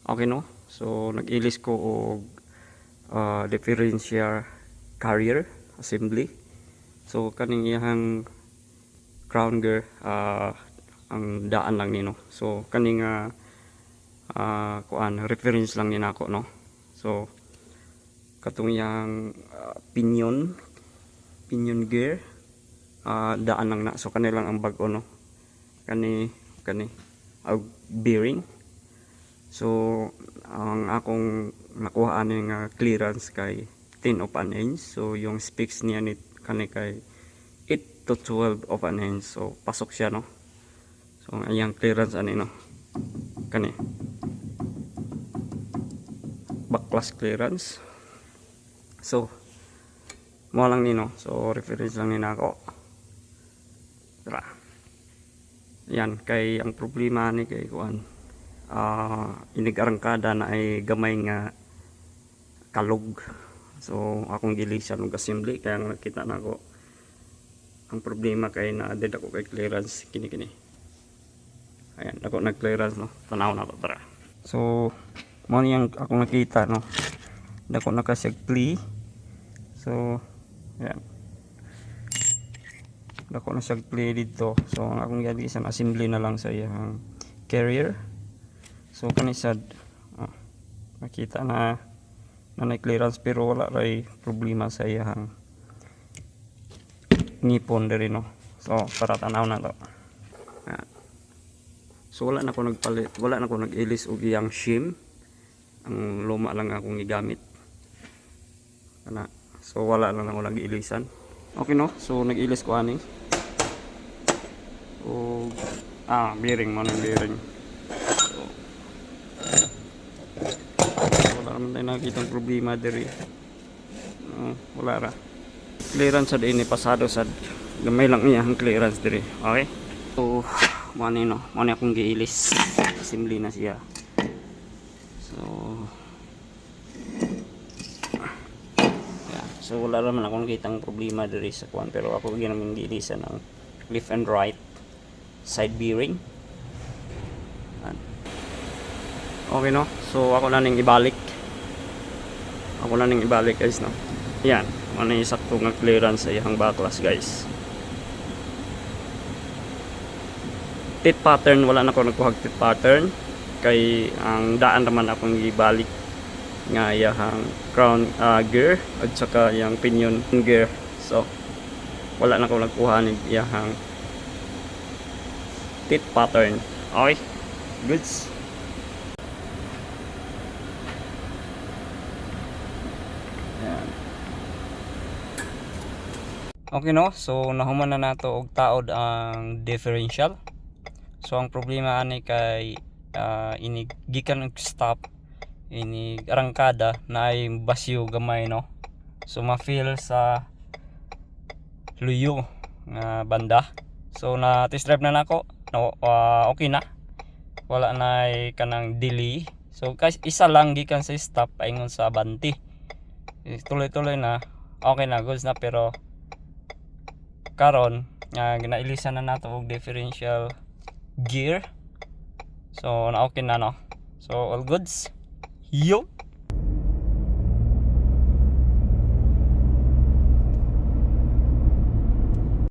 Okay no, so nag-ilis ko og differential carrier assembly. So kaning iyang crown gear ang daan lang nino. So kaning kuan reference lang ni nako no. So katong iyang pinion gear daan lang na. So kanilang ang bag-o no. Kani bearing. So ang akong nakuha ani nga clearance kay 10 of an inch. So yung specs niya ni kani kay 8 to 12 of an inch. So pasok siya no. So ang iyang clearance ani no. Kani backlash clearance. So mo lang nino. So reference lang ni nako. Tara. Yan kay ang problema ni kay kuan inigarangkada na ay gamay nga kalog. So akong gilisan og assembly kaya nakita na ko ang problema kay na dead ako kay clearance kini. Ayan ako nag clearance no. Tanaw na to tara. So mo niyang akong nakita no. Dako nakasig plea. So ayan. Dako na siyang play dito. So ang akong gilisan assembly na lang sa iyang carrier. So kanisad makita na clearance pero wala ray problema sa iyang ngipon diri no. So para tanaw na to. So wala na ko nagpalit, wala na ko nag-ilis og iyang shim. Ang luma lang akong gigamit. Ana. So wala lang ako nag-ilisan. Okay no. So nag-ilis ko ani. O bearing mo ng bearing. Wala naman tayo nakikita problema diri. Wala ra. Clearance sa din pasado sad. Gamay lang niya ang clearance diri. Okay? So, mani no, mani akong giilis. Assembly na siya. So, yeah. So wala naman akong nakitang problema diri sa kuan pero ako ginaming giilisan ng left and right side bearing. Okay no. So ako na ning ibalik. Guys no. Yan, ano yung sakto nga clearance sa iyang backlash guys. Teeth pattern wala na ko nagkuhag teeth pattern kay ang daan naman akong ibalik nga iyang crown gear at saka yung pinion gear. So wala na ko nagkuha ng iyang teeth pattern. Okay, goods. Okay no, so nahuman na nato og taod ang differential. So ang problema ani kay ini gikan og stop ini arangkada na ay basyo gamay no. So ma-feel sa luyo nga banda. So na test drive na nako. No, okay na. Wala na ay kanang delay. So kasi isa lang gikan sa stop paingon sa banti. Tuloy-tuloy na. Okay na, goods na pero karon ginailisan na nato og differential gear. So na okay na no. So all goods. Yo.